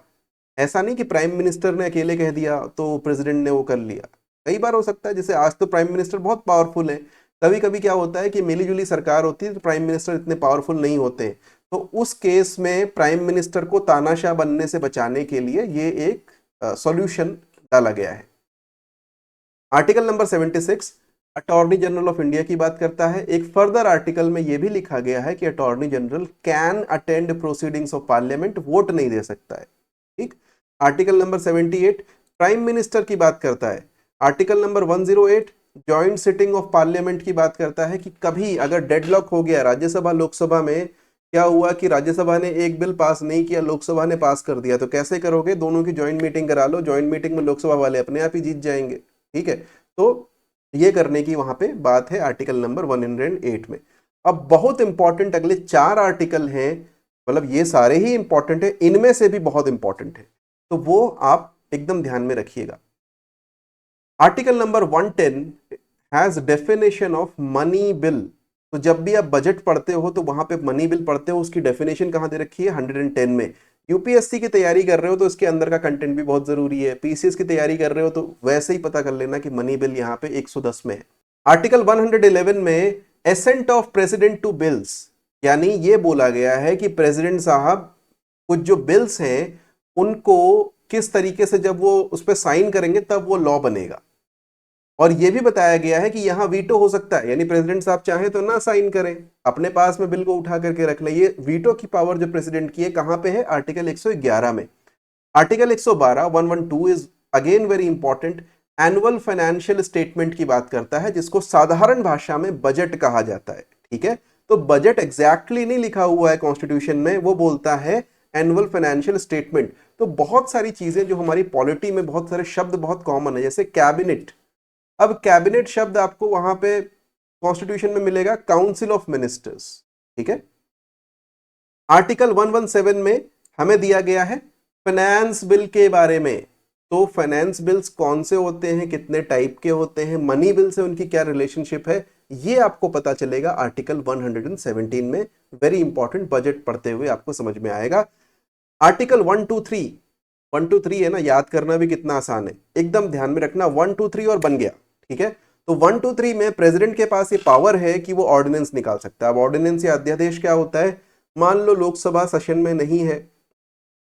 ऐसा नहीं कि प्राइम मिनिस्टर ने अकेले कह दिया तो प्रेसिडेंट ने वो कर लिया। कई बार हो सकता है, जैसे आज तो प्राइम मिनिस्टर बहुत पावरफुल है, कभी कभी क्या होता है कि मिलीजुली सरकार होती है तो प्राइम मिनिस्टर इतने पावरफुल नहीं होते, तो उस केस में प्राइम मिनिस्टर को तानाशाह बनने से बचाने के लिए ये एक सॉल्यूशन डाला गया है। Article number 76 attorney general of India की बात करता है। एक फर्दर आर्टिकल में यह भी लिखा गया है कि attorney general can attend proceedings of parliament, vote नहीं दे सकता है। ठीक। आर्टिकल नंबर 78 प्राइम मिनिस्टर की बात करता है। Article number 108 joint sitting of parliament की बात करता है कि कभी अगर डेडलॉक हो गया राज्यसभा लोकसभा में, क्या हुआ कि राज्यसभा ने एक बिल पास नहीं किया, लोकसभा ने पास कर दिया, तो कैसे करोगे? दोनों की ज्वाइंट मीटिंग करा लो, ज्वाइंट मीटिंग में लोकसभा वाले अपने आप ही जीत जाएंगे। ठीक है, तो ये करने की वहां पे बात है आर्टिकल नंबर 108 में। अब बहुत इंपॉर्टेंट अगले 4 आर्टिकल हैं, मतलब ये सारे ही इंपॉर्टेंट है, इनमें से भी बहुत इंपॉर्टेंट है, तो वो आप एकदम ध्यान में रखिएगा। Article number 110 has definition of money bill. तो जब भी आप बजट पढ़ते हो तो वहां पे मनी बिल पढ़ते हो, उसकी डेफिनेशन कहां दे रखी है? 110 में। यूपीएससी की तैयारी कर रहे हो तो इसके अंदर का कंटेंट भी बहुत जरूरी है। पीसीएस की तैयारी कर रहे हो तो वैसे ही पता कर लेना कि मनी बिल यहाँ पे 110 में है। आर्टिकल 111 में assent of president to bills, यानी ये बोला गया है कि प्रेसिडेंट साहब कुछ जो बिल्स हैं उनको किस तरीके से जब वो उस पर साइन करेंगे तब वो लॉ बनेगा। और यह भी बताया गया है कि यहां वीटो हो सकता है, यानी प्रेसिडेंट साहब चाहें तो ना साइन करें, अपने पास में बिल को उठा करके रख लें। ये वीटो की पावर जो प्रेसिडेंट की है कहां पे है? आर्टिकल 111 में। Article 112 112 is again very important, annual financial statement की बात करता है, जिसको साधारण भाषा में बजट कहा जाता है। ठीक है, तो बजट एग्जैक्टली नहीं लिखा हुआ है कॉन्स्टिट्यूशन में, वो बोलता है एनुअल फाइनेंशियल स्टेटमेंट। तो बहुत सारी चीजें जो हमारी पॉलिटी में, बहुत सारे शब्द बहुत कॉमन है, जैसे कैबिनेट। अब कैबिनेट शब्द आपको वहां पे कॉन्स्टिट्यूशन में मिलेगा काउंसिल ऑफ मिनिस्टर्स। ठीक है, आर्टिकल 117 में हमें दिया गया है फाइनेंस बिल के बारे में। तो फाइनेंस बिल्स कौन से होते हैं, कितने टाइप के होते हैं, मनी बिल से उनकी क्या रिलेशनशिप है, ये आपको पता चलेगा आर्टिकल 117 में। वेरी इंपॉर्टेंट, बजट पढ़ते हुए आपको समझ में आएगा। आर्टिकल 123 123 है ना, याद करना भी कितना आसान है, एकदम ध्यान में रखना। 123 और बन गया। ठीक है, तो 123 में प्रेसिडेंट के पास ये पावर है कि वो ऑर्डिनेंस निकाल सकता है। अब ऑर्डिनेंस या अध्यादेश क्या होता है? मान लो लोकसभा सेशन में नहीं है,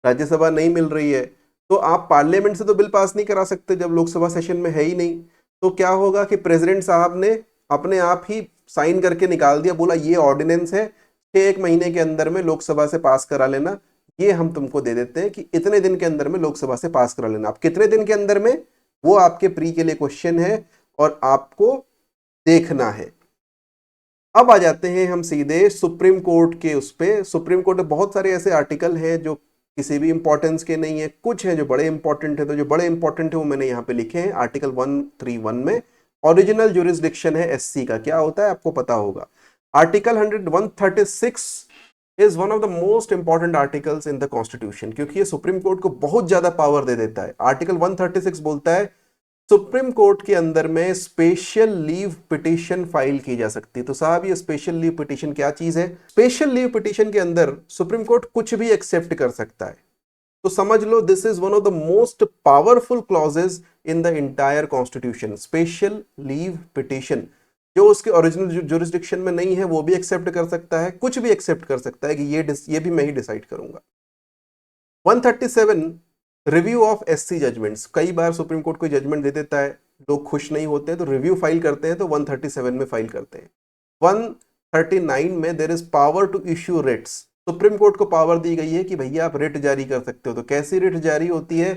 राज्यसभा नहीं मिल रही है, तो आप पार्लियामेंट से तो बिल पास नहीं करा सकते जब लोकसभा सेशन में है ही नहीं। तो क्या होगा कि प्रेसिडेंट साहब ने अपने आप ही साइन करके निकाल दिया, बोला ये ऑर्डिनेंस है, 1 महीने के अंदर में लोकसभा से पास करा लेना, ये हम तुमको दे देते हैं कि इतने दिन के अंदर में लोकसभा से पास करा लेना। आप कितने दिन के अंदर में, वो आपके प्री के लिए क्वेश्चन है और आपको देखना है। अब आ जाते हैं हम सीधे सुप्रीम कोर्ट के उस पे। सुप्रीम कोर्ट में बहुत सारे ऐसे आर्टिकल हैं जो किसी भी इंपॉर्टेंस के नहीं है, कुछ हैं जो बड़े इंपॉर्टेंट है, तो जो बड़े इंपॉर्टेंट है वो मैंने यहाँ पे लिखे हैं। आर्टिकल 131 में ओरिजिनल जुरिस्डिक्शन है एससी का, क्या होता है आपको पता होगा। Article 136 is one of the most important articles in the constitution, क्योंकि ये सुप्रीम कोर्ट को बहुत ज्यादा पावर दे देता है। आर्टिकल 136 बोलता है सुप्रीम कोर्ट के अंदर में स्पेशल लीव पिटीशन फाइल की जा सकती है। तो साहब ये स्पेशल लीव पिटीशन क्या चीज है? स्पेशल लीव पिटीशन के अंदर सुप्रीम कोर्ट कुछ भी एक्सेप्ट कर सकता है। तो समझ लो this is one of the most powerful clauses in the entire constitution. Special leave petition जो उसके ओरिजिनल जुरिस्डिक्शन में नहीं है वो भी एक्सेप्ट कर सकता है, कुछ भी एक्सेप्ट कर सकता है कि ये भी मैं ही डिसाइड करूंगा। 137 रिव्यू ऑफ एससी जजमेंट्स। कई बार सुप्रीम कोर्ट कोई जजमेंट दे देता है, लोग खुश नहीं होते हैं तो रिव्यू फाइल करते हैं, तो 137 में फाइल करते हैं। 139 में there is power to issue writs. Supreme court को पावर दी गई है कि भैया आप रिट जारी कर सकते हो। तो कैसी रिट जारी होती है,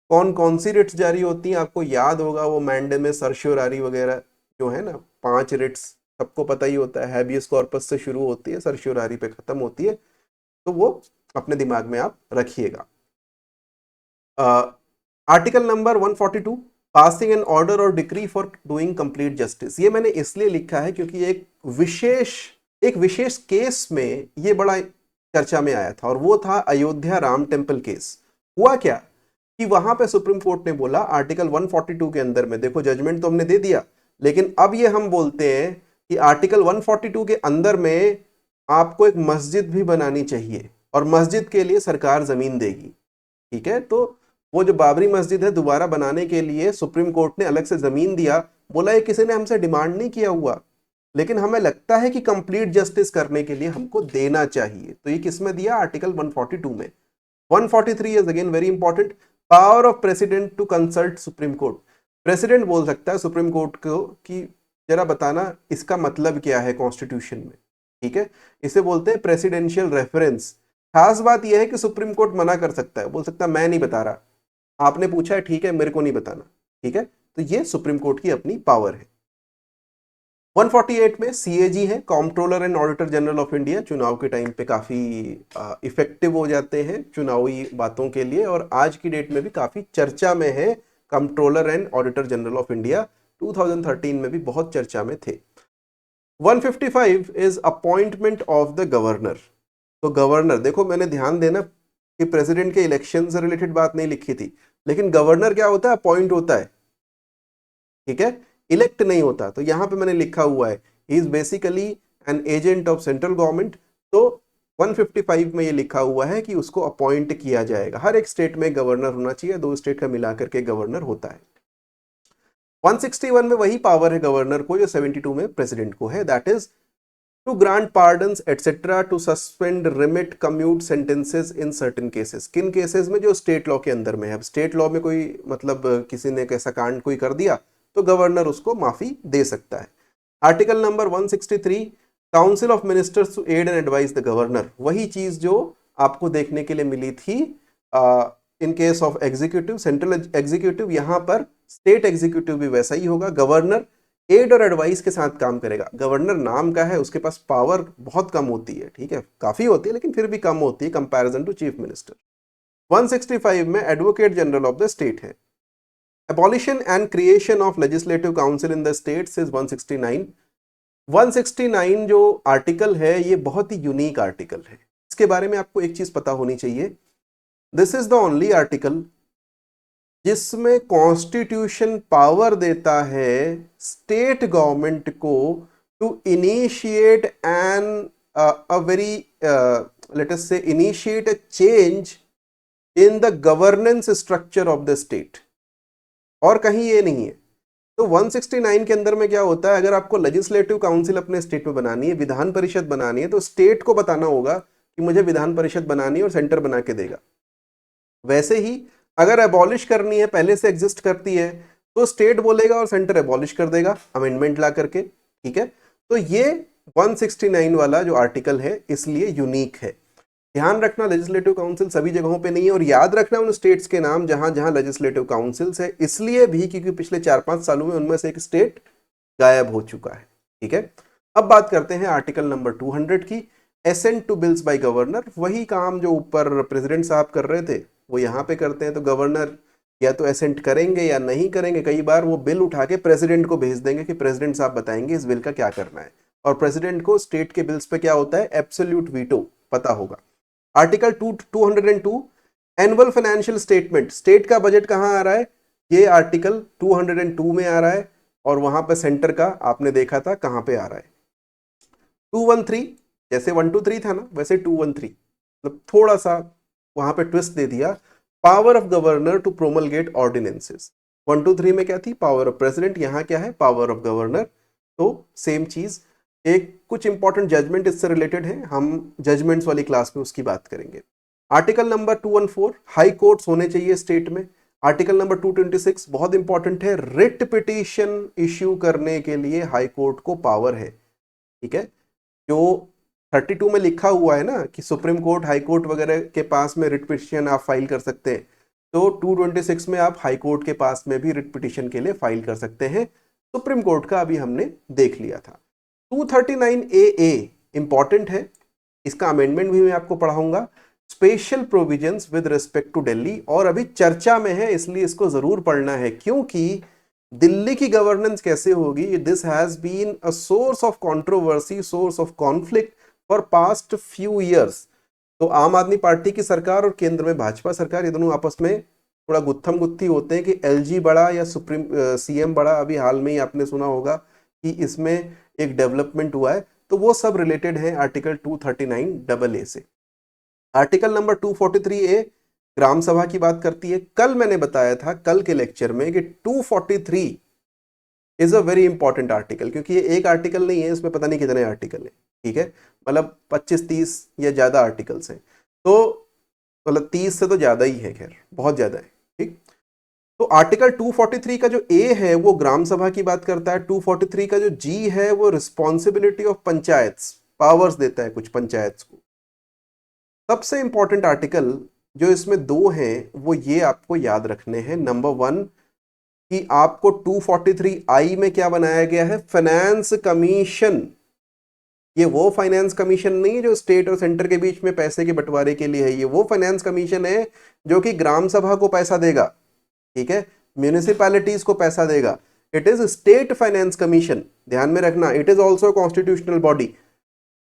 कौन कौन सी रिट्स जारी होती हैं? आपको याद होगा वो मैंडेमस, सर्शियोरारी वगैरह जो है ना, 5 रिट्स सबको पता ही होता है। हैबियस कॉर्पस से शुरू होती है, सर्शियोरारी पे खत्म होती है, तो वो अपने दिमाग में आप रखिएगा। Article number 142 passing an order और decree for doing complete justice. ये मैंने इसलिए लिखा है क्योंकि एक विशेष केस में ये बड़ा चर्चा में आया था, और वो था अयोध्या राम टेम्पल केस। हुआ क्या कि वहां पे सुप्रीम कोर्ट ने बोला आर्टिकल 142 के अंदर में, देखो जजमेंट तो हमने दे दिया, लेकिन अब ये हम बोलते हैं कि आर्टिकल 142 के अंदर में आपको एक मस्जिद भी बनानी चाहिए, और मस्जिद के लिए सरकार जमीन देगी। ठीक है, तो वो जो बाबरी मस्जिद है दोबारा बनाने के लिए सुप्रीम कोर्ट ने अलग से जमीन दिया। बोला ये किसी ने हमसे डिमांड नहीं किया हुआ, लेकिन हमें लगता है कि कंप्लीट जस्टिस करने के लिए हमको देना चाहिए। तो ये किसमें दिया? आर्टिकल 142 में। 143 is again very important, power of president to consult supreme court. President बोल सकता है सुप्रीम कोर्ट को कि जरा बताना इसका मतलब क्या है कॉन्स्टिट्यूशन में, ठीक है। इसे बोलते हैं प्रेसिडेंशियल रेफरेंस। खास बात यह है कि सुप्रीम कोर्ट मना कर सकता है, बोल सकता है मैं नहीं बता रहा, आपने पूछा है ठीक है, मेरे को नहीं बताना, ठीक है। तो ये सुप्रीम कोर्ट की अपनी पावर है। 148 में सीएजी है, comptroller and auditor general of India, चुनाव के टाइम पे काफी इफेक्टिव हो जाते हैं चुनावी बातों के लिए, और आज की डेट में भी काफी चर्चा में है controller and auditor general of India, 2013 में भी बहुत चर्चा में थे। 155 is appointment of the governor. तो गवर्नर, देखो मैंने ध्यान देना कि प्रेसिडेंट के इलेक्शन से रिलेटेड बात नहीं लिखी थी, लेकिन गवर्नर क्या होता है, अपॉइंट होता है, ठीक है, इलेक्ट नहीं होता। तो यहां पे मैंने लिखा हुआ है he is basically an agent of central government. तो 155 में ये लिखा हुआ है कि उसको अपॉइंट किया जाएगा। हर एक स्टेट में गवर्नर होना चाहिए, दो स्टेट का मिलाकर के गवर्नर होता है। 161 में वही पावर है गवर्नर को जो 72 में प्रेसिडेंट को है, that is to grant pardons etcetera, to suspend, remit, commute sentences in certain cases. किन केसेस में, जो स्टेट लॉ के अंदर में है। अब स्टेट लॉ में कोई मतलब किसी ने कैसा कांड कोई कर दिया तो गवर्नर उसको माफी दे सकता है। Article number 163, council of ministers to aid and advise the governor. वही चीज जो आपको देखने के लिए मिली थी in case of executive, central executive, यहां पर स्टेट एग्जीक्यूटिव भी वैसा ही होगा। गवर्नर एड और एडवाइस के साथ काम करेगा। गवर्नर नाम का है, उसके पास पावर बहुत कम होती है, ठीक है, काफी होती है लेकिन फिर भी कम होती है कंपैरिजन टू चीफ मिनिस्टर। 165 में advocate general of the state है। Abolition and creation of legislative council in the states is 169। 169 जो आर्टिकल है ये बहुत ही यूनिक आर्टिकल है। इसके बारे में आपको एक चीज पता होनी चाहिए, this is the only article जिसमें कॉन्स्टिट्यूशन पावर देता है स्टेट गवर्नमेंट को to initiate an a very let us से initiate a change in the governance structure of the state, और कहीं ये नहीं है। तो 169 के अंदर में क्या होता है, अगर आपको लेजिस्लेटिव काउंसिल अपने स्टेट में बनानी है, विधान परिषद बनानी है, तो स्टेट को बताना होगा कि मुझे विधान परिषद बनानी है और सेंटर बना के देगा। वैसे ही अगर एबॉलिश करनी है, पहले से एग्जिस्ट करती है, तो स्टेट बोलेगा और सेंटर एबॉलिश कर देगा अमेंडमेंट ला करके, ठीक है। तो ये 169 वाला जो आर्टिकल है इसलिए यूनिक है। ध्यान रखना लेजिस्लेटिव काउंसिल सभी जगहों पे नहीं है, और याद रखना उन स्टेट्स के नाम जहां जहां लेजिस्लेटिव काउंसिल्स है, इसलिए भी क्योंकि पिछले 4-5 सालों में उनमें से एक स्टेट गायब हो चुका है, ठीक है। अब बात करते हैं आर्टिकल नंबर 200 की, assent to bills by governor. वही काम जो ऊपर प्रेसिडेंट साहब कर रहे थे वो यहाँ पे करते हैं। तो गवर्नर या तो एसेंट करेंगे या नहीं करेंगे, कई बार वो बिल उठा के प्रेसिडेंट को भेज देंगे कि प्रेसिडेंट साहब बताएंगे इस बिल का क्या करना है, और प्रेसिडेंट को स्टेट के बिल्स पे क्या होता है, एब्सोल्यूट वीटो पता होगा। Article 202, annual financial statement, state का बजट कहां आ रहा है, ये आर्टिकल 202 में आ रहा है, और वहां पर सेंटर का आपने देखा था कहां पे आ रहा है। 213, जैसे 123 था ना वैसे 213, मतलब थोड़ा सा वहां पे ट्विस्ट दे दिया, power of governor to promulgate ordinances. 123 में क्या थी, पावर ऑफ प्रेसिडेंट, यहां क्या है, पावर ऑफ गवर्नर। तो सेम चीज, एक कुछ इंपॉर्टेंट जजमेंट इससे रिलेटेड है, हम जजमेंट्स वाली क्लास में उसकी बात करेंगे। आर्टिकल नंबर 214, हाई कोर्ट्स होने चाहिए स्टेट में। आर्टिकल नंबर 226 बहुत इंपॉर्टेंट है, रिट पिटीशन इश्यू करने के लिए हाई कोर्ट को पावर है, ठीक है। जो 32 में लिखा हुआ है ना कि सुप्रीम कोर्ट, हाई कोर्ट वगैरह के पास में रिट पिटीशन आप फाइल कर सकते हैं, तो 226 में आप हाई कोर्ट के पास में भी रिट पिटीशन के लिए फाइल कर सकते हैं। सुप्रीम कोर्ट का अभी हमने देख लिया था। 239 ए इंपॉर्टेंट है, इसका अमेंडमेंट भी मैं आपको पढ़ाऊंगा। Special provisions with respect to Delhi, और अभी चर्चा में है इसलिए इसको जरूर पढ़ना है, क्योंकि दिल्ली की गवर्नेंस कैसे होगी, this has been a source of controversy, source of conflict for past few years. तो आम आदमी पार्टी की सरकार और केंद्र में भाजपा सरकार, ये दोनों आपस में थोड़ा गुत्थम गुत्थी होते हैं कि एलजी बड़ा या सुप्रीम सीएम बड़ा। अभी हाल में ही आपने सुना होगा कि इसमें एक डेवलपमेंट हुआ है, तो वो सब रिलेटेड है आर्टिकल 239 AA से। आर्टिकल नंबर 243A ग्राम सभा की बात करती है। कल मैंने बताया था, कल के लेक्चर में, कि 243 is a very important article, क्योंकि ये एक आर्टिकल नहीं है, इसमें पता नहीं कितने आर्टिकल हैं, ठीक है, मतलब 25-30 या ज्यादा आर्टिकल्स हैं। तो मतलब 30 से तो ज्यादा ही है, खैर बहुत ज्यादा है, ठीक। तो आर्टिकल 243 का जो ए है वो ग्राम सभा की बात करता है, 243 का जो जी है वो रिस्पॉन्सिबिलिटी ऑफ पंचायत्स, पावर्स देता है कुछ पंचायत को। सबसे इंपॉर्टेंट आर्टिकल जो इसमें दो हैं वो ये आपको याद रखने हैं। नंबर वन कि आपको 243 में क्या बनाया गया है, फाइनेंस कमीशन। ये वो फाइनेंस कमीशन नहीं है जो स्टेट और सेंटर के बीच में पैसे के बंटवारे के लिए है, ये वो फाइनेंस कमीशन है जो कि ग्राम सभा को पैसा देगा, ठीक है, म्यूनिसिपैलिटीज को पैसा देगा। It is state finance commission, ध्यान में रखना। It is also constitutional body.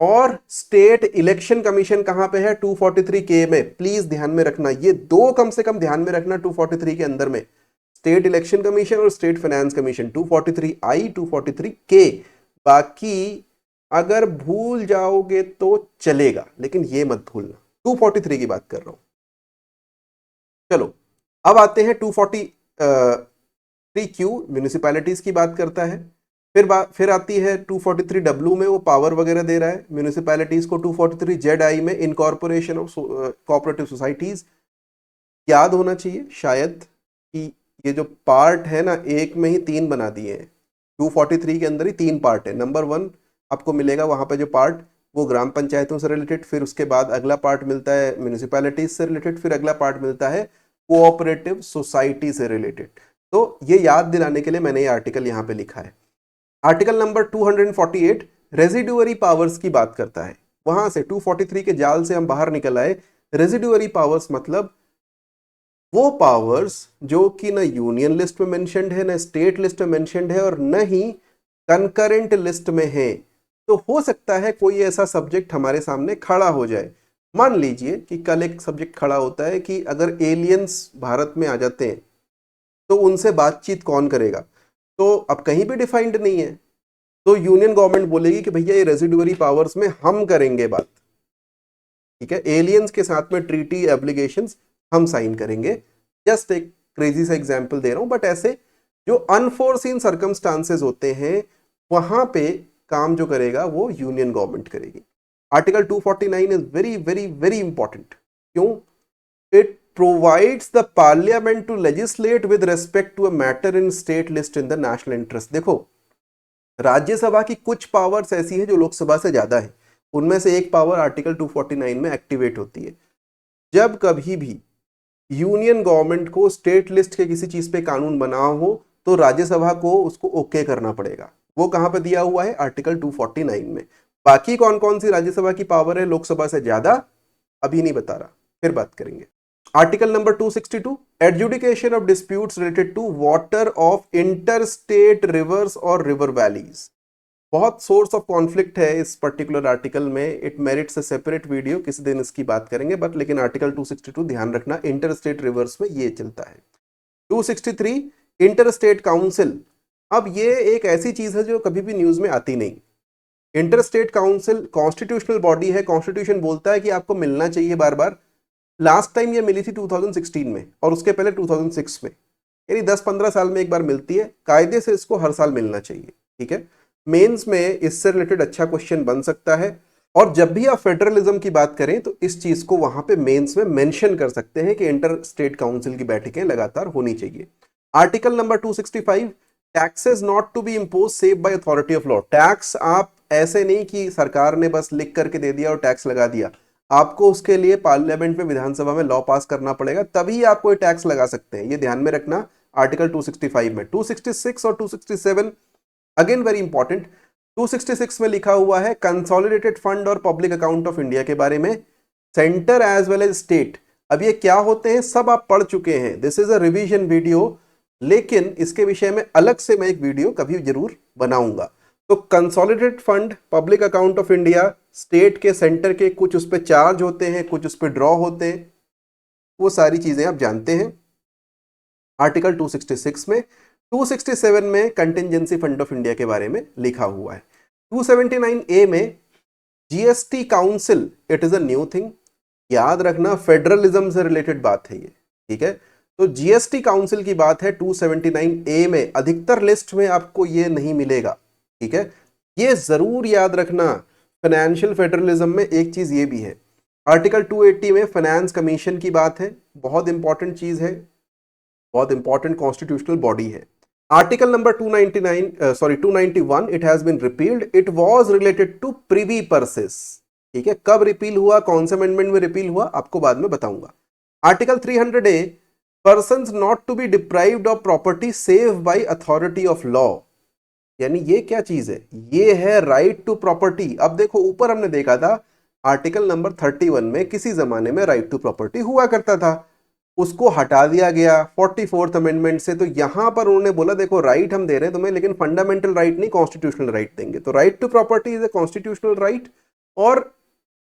और स्टेट इलेक्शन कमीशन कहां पे है, 243 के में, प्लीज ध्यान में रखना, ये दो कम से कम ध्यान में रखना 243 के अंदर में, स्टेट इलेक्शन कमीशन और स्टेट फाइनेंस कमीशन, 243 243 के। बाकी अगर भूल जाओगे तो चलेगा, लेकिन ये मत भूलना, 243 की बात कर रहा हूं। चलो अब आते हैं 243 म्यूनिसिपैलिटीज की बात करता है। फिर आती है 243 में, वो पावर वगैरह दे रहा है म्यूनिसिपैलिटीज को। 243 में इनकॉर्पोरेशन ऑफ कोऑपरेटिव सोसाइटीज। याद होना चाहिए शायद कि ये जो पार्ट है ना, एक में ही तीन बना दिए हैं, 243 के अंदर ही तीन पार्ट है। नंबर वन आपको मिलेगा वहां पे जो पार्ट, वो ग्राम पंचायतों से रिलेटेड, फिर उसके बाद अगला पार्ट मिलता है म्यूनिसिपैलिटीज से रिलेटेड, फिर अगला पार्ट मिलता है कोऑपरेटिव सोसाइटी से रिलेटेड। तो ये याद दिलाने के लिए मैंने ये आर्टिकल यहां पे लिखा है। आर्टिकल नंबर 248 रेजिडुअरी पावर्स की बात करता है। वहां से 243 के जाल से हम बाहर निकल आए। रेजिडुअरी पावर्स मतलब वो पावर्स जो कि ना यूनियन लिस्ट में मेंशन्ड है, ना स्टेट लिस्ट में मेंशन्ड है, और न ही कंकरेंट लिस्ट में है। तो हो सकता है कोई ऐसा सब्जेक्ट हमारे सामने खड़ा हो जाए। मान लीजिए कि कल एक सब्जेक्ट खड़ा होता है कि अगर एलियंस भारत में आ जाते हैं तो उनसे बातचीत कौन करेगा। तो अब कहीं भी डिफाइंड नहीं है, तो यूनियन गवर्नमेंट बोलेगी कि भैया ये रेजिडुअरी पावर्स में हम करेंगे बात, ठीक है, एलियंस के साथ में ट्रीटी एब्लिगेशंस हम साइन करेंगे। जस्ट एक क्रेजी सा एग्जांपल दे रहा हूं, बट ऐसे जो अनफोर्सीन सर्कमस्टांसेस होते हैं वहां पे काम जो करेगा वो यूनियन गवर्नमेंट करेगी। Article 249 is very very very important. क्यों? It provides the parliament to legislate with respect to a matter in state list in the national interest. देखो, राज्यसभा की कुछ पावर्स ऐसी है जो लोकसभा से ज्यादा है, उनमें से एक पावर आर्टिकल 249 में एक्टिवेट होती है। जब कभी भी यूनियन गवर्नमेंट को स्टेट लिस्ट के किसी चीज पे कानून बना हो तो राज्यसभा को उसको ओके करना पड़ेगा। वो कहां पे दिया हुआ है, आर्टिकल 249 में। बाकी कौन कौन सी राज्यसभा की पावर है लोकसभा से ज्यादा, अभी नहीं बता रहा, फिर बात करेंगे। Article number 262 adjudication of disputes related to water of inter state rivers और रिवर वैलीज। बहुत सोर्स ऑफ कॉन्फ्लिक्ट है इस पर्टिकुलर आर्टिकल में, it merits a separate video, किसी दिन इसकी बात करेंगे, बट लेकिन आर्टिकल 262 ध्यान रखना, इंटर स्टेट रिवर्स में ये चलता है। 263 इंटर स्टेट काउंसिल। अब ये एक ऐसी चीज है जो कभी भी न्यूज में आती नहीं। Inter state council constitutional body है, कॉन्स्टिट्यूशन बोलता है कि आपको मिलना चाहिए बार बार। लास्ट टाइम ये मिली थी 2016 में, और उसके पहले 2006 में, यानी 10-15 साल में एक बार मिलती है। कायदे से इसको हर साल मिलना चाहिए, ठीक है। मेंस में इससे रिलेटेड अच्छा क्वेश्चन बन सकता है, और जब भी आप फेडरलिज्म की बात करें तो इस चीज को वहां पे मेंस में मेंशन कर सकते हैं कि इंटर स्टेट काउंसिल की बैठकें लगातार होनी चाहिए। Article number 265 taxes not to be imposed save by authority of law. Tax आप ऐसे नहीं कि सरकार ने बस लिख करके दे दिया और टैक्स लगा दिया, आपको उसके लिए पार्लियामेंट में, विधानसभा में लॉ पास करना पड़ेगा, तभी आप कोई टैक्स लगा सकते हैं। ये ध्यान में रखना आर्टिकल 265 में। 266 और 267 अगेन वेरी इंपॉर्टेंट। 266 में लिखा हुआ है कंसोलिडेटेड फंड और पब्लिक अकाउंट ऑफ इंडिया के बारे में, centre as well as state. अब ये क्या होते हैं सब आप पढ़ चुके हैं, this is a revision video, लेकिन इसके विषय में अलग से मैं एक वीडियो कभी जरूर बनाऊंगा। तो consolidated fund, public account of India, state के, सेंटर के, कुछ उस पर चार्ज होते हैं, कुछ उस पर ड्रॉ होते हैं, वो सारी चीजें आप जानते हैं आर्टिकल 266 में। 267 में कंटिंजेंसी फंड ऑफ इंडिया के बारे में लिखा हुआ है। 279A में GST council, it is a new thing, याद रखना फेडरलिज्म से रिलेटेड बात है ये, ठीक है। तो जीएसटी काउंसिल की बात है 279A में। अधिकतर लिस्ट में आपको ये नहीं मिलेगा, ठीक है, ये जरूर याद रखना। फाइनेंशियल फेडरलिज्म में एक चीज ये भी है, आर्टिकल 280 में फाइनेंस कमीशन की बात है, बहुत इंपॉर्टेंट चीज है। बहुत इंपॉर्टेंट कॉन्स्टिट्यूशनल बॉडी है। Article number 291 it has been repealed, it was related to privy purses. ठीक है, कब रिपील हुआ, कौन से अमेंडमेंट में रिपील हुआ, आपको बाद में बताऊंगा। Article 300A, persons not to be deprived of property save by authority of law. यानी ये क्या चीज है, ये है राइट टू प्रॉपर्टी। अब देखो ऊपर हमने देखा था आर्टिकल नंबर 31 में किसी जमाने में राइट टू प्रॉपर्टी हुआ करता था, उसको हटा दिया गया 44th अमेंडमेंट से। तो यहां पर उन्होंने बोला देखो राइट हम दे रहे हैं तुम्हें, लेकिन फंडामेंटल राइट नहीं, कॉन्स्टिट्यूशनल राइट देंगे। तो right to property is a constitutional right, और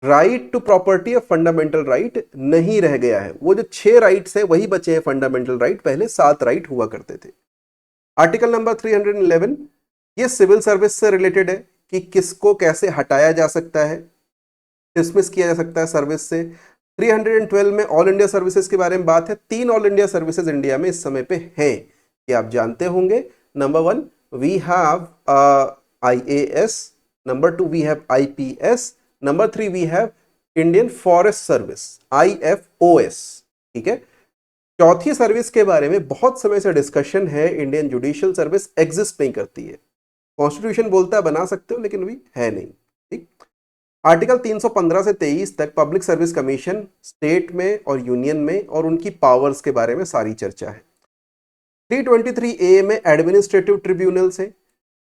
right to property of fundamental right नहीं रह गया है। वो जो 6 राइट्स है वही बचे हैं फंडामेंटल राइट, पहले 7 राइट हुआ करते थे। आर्टिकल नंबर 311, ये सिविल सर्विस से रिलेटेड है कि किसको कैसे हटाया जा सकता है, डिसमिस किया जा सकता है सर्विस से। 312 में ऑल इंडिया सर्विसेज के बारे में बात है। 3 ऑल इंडिया सर्विसेज इंडिया में इस समय पे हैं, ये आप जानते होंगे। Number 1 we have IAS, number 2 we have IPS, number 3 we have Indian forest service IFOS। ठीक है, चौथी सर्विस के बारे में बहुत समय से डिस्कशन है, इंडियन जुडिशियल सर्विस एग्जिस्ट नहीं करती है। कॉन्स्टिट्यूशन बोलता है बना सकते हो, लेकिन अभी है नहीं। ठीक, आर्टिकल 315 से 23 तक पब्लिक सर्विस कमीशन स्टेट में और यूनियन में और उनकी पावर्स के बारे में सारी चर्चा है। 323A में एडमिनिस्ट्रेटिव ट्रिब्यूनल्स है।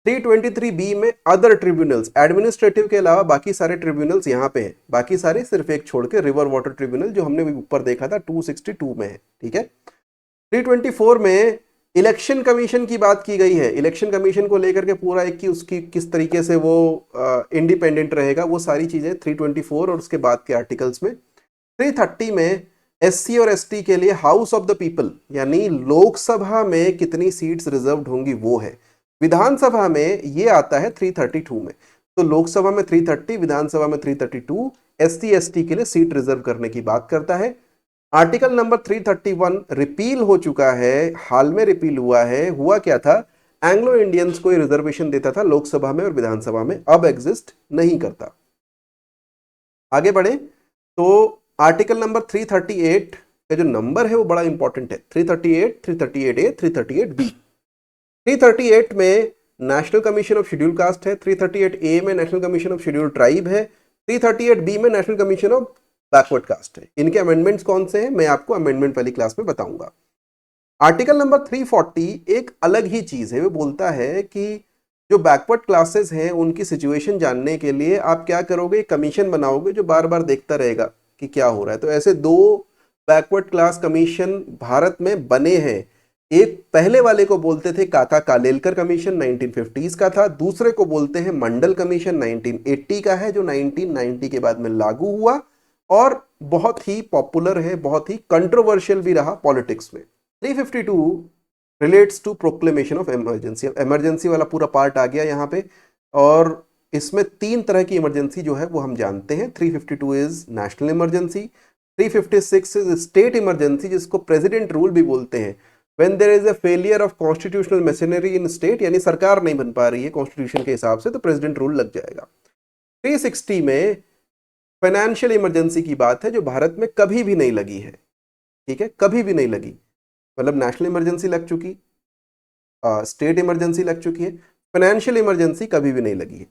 323B में अदर ट्रिब्यूनल्स, एडमिनिस्ट्रेटिव के अलावा बाकी सारे ट्रिब्यूनल्स यहाँ पे हैं, बाकी सारे सिर्फ एक छोड़ के रिवर वाटर ट्रिब्यूनल जो हमने ऊपर देखा था 262 में है। ठीक है, 324 में इलेक्शन कमीशन की बात की गई है। इलेक्शन कमीशन को लेकर के पूरा एक कि उसकी किस तरीके से वो इंडिपेंडेंट रहेगा, वो सारी चीजें 324 और उसके बाद के आर्टिकल्स में। 330 में SC और ST के लिए हाउस ऑफ द पीपल, यानी लोकसभा में कितनी सीट्स रिजर्व्ड होंगी वो है। विधानसभा में ये आता है 332 में। तो लोकसभा में 330, विधानसभा में 332 SC ST के लिए सीट रिजर्व करने की बात करता है। आर्टिकल नंबर 331 रिपील हो चुका है, हाल में रिपील हुआ है। हुआ क्या था, एंग्लो इंडियंस को रिजर्वेशन देता था लोकसभा में और विधानसभा में, अब एग्जिस्ट नहीं करता। आगे बढ़े तो आर्टिकल नंबर 338 का जो नंबर है वो बड़ा इंपॉर्टेंट है, 338, 338A, 338B। 338 में national commission of schedule caste है, 338A में national commission of schedule tribe है, 338B में national commission of backward caste है। इनके अमेंडमेंट्स कौन से हैं मैं आपको अमेंडमेंट वाली क्लास में बताऊंगा। आर्टिकल नंबर 340 एक अलग ही चीज है, वो बोलता है कि जो बैकवर्ड क्लासेस हैं उनकी सिचुएशन जानने के लिए आप क्या करोगे, कमीशन बनाओगे जो बार बार देखता रहेगा कि क्या हो रहा है। तो ऐसे 2 बैकवर्ड क्लास कमीशन भारत में बने हैं। एक पहले वाले को बोलते थे काका कालेलकर कमीशन, 1950s का था। दूसरे को बोलते हैं मंडल कमीशन, 1980 का है, जो 1990 के बाद में लागू हुआ और बहुत ही पॉपुलर है, बहुत ही कंट्रोवर्शियल भी रहा पॉलिटिक्स में। 352 relates to proclamation of emergency. Emergency वाला पूरा पार्ट आ गया यहाँ पे, और इसमें 3 तरह की इमरजेंसी जो है वो हम जानते हैं। 352 is national emergency, 356 is state emergency जिसको प्रेसिडेंट रूल भी बोलते हैं। When there is a failure of constitutional machinery in state, यानी सरकार नहीं बन पा रही है कॉन्स्टिट्यूशन के हिसाब से, तो प्रेसिडेंट रूल लग जाएगा। 360 में फाइनेंशियल इमरजेंसी की बात है जो भारत में कभी भी नहीं लगी है। ठीक है, कभी भी नहीं लगी, मतलब नेशनल इमरजेंसी लग चुकी, स्टेट इमरजेंसी लग चुकी है, फाइनेंशियल इमरजेंसी कभी भी नहीं लगी है।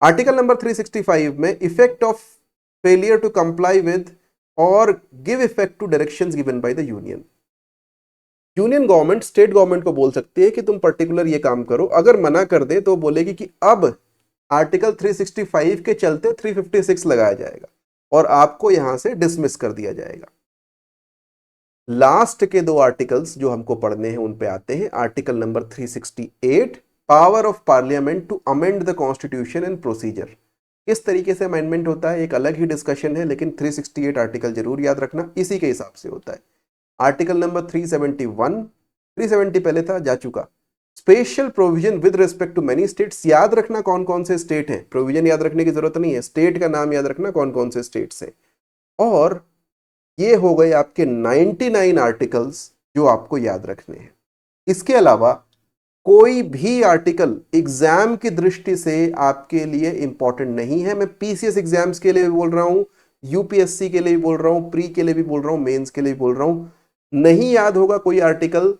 आर्टिकल नंबर 365 में effect of failure to comply with और give effect to directions given by the union. Union government state government को बोल सकती है कि तुम पर्टिकुलर ये काम करो, अगर मना कर दे तो बोलेगी कि अब आर्टिकल 365 के चलते 356 लगाया जाएगा और आपको यहां से डिसमिस कर दिया जाएगा। लास्ट के 2 आर्टिकल्स जो हमको पढ़ने हैं उन पे आते हैं। Article number 368 power of parliament to amend the constitution and procedure. किस तरीके से अमेंडमेंट होता है एक अलग ही डिस्कशन है, लेकिन 368 आर्टिकल जरूर याद रखना, इसी के हिसाब से होता है। आर्टिकल नंबर 371, 370 पहले था, जा चुका। Special provision with respect to many states, याद रखना कौन कौन से स्टेट हैं, प्रोविजन याद रखने की जरूरत नहीं है, स्टेट का नाम याद रखना कौन कौन से स्टेट्स हैं। और ये हो गए आपके 99 आर्टिकल्स जो आपको याद रखने हैं। इसके अलावा कोई भी आर्टिकल एग्जाम की दृष्टि से आपके लिए इंपॉर्टेंट नहीं है। मैं PCS एग्जाम्स के लिए भी बोल रहा हूं, UPSC के लिए भी बोल रहा हूं, प्री के लिए भी बोल रहा हूं, मेंस के लिए भी बोल रहा हूं। नहीं याद होगा कोई आर्टिकल,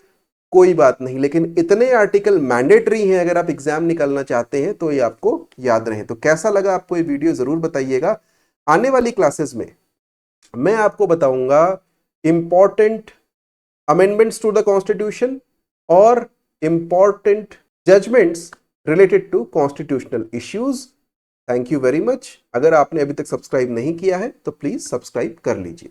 कोई बात नहीं, लेकिन इतने आर्टिकल मैंडेटरी हैं अगर आप एग्जाम निकालना चाहते हैं तो ये आपको याद रहे। तो कैसा लगा आपको ये वीडियो जरूर बताइएगा। आने वाली क्लासेस में मैं आपको बताऊंगा important amendments to the constitution और important judgments related to constitutional issues. Thank you very much. अगर आपने अभी तक सब्सक्राइब नहीं किया है तो प्लीज सब्सक्राइब कर लीजिए।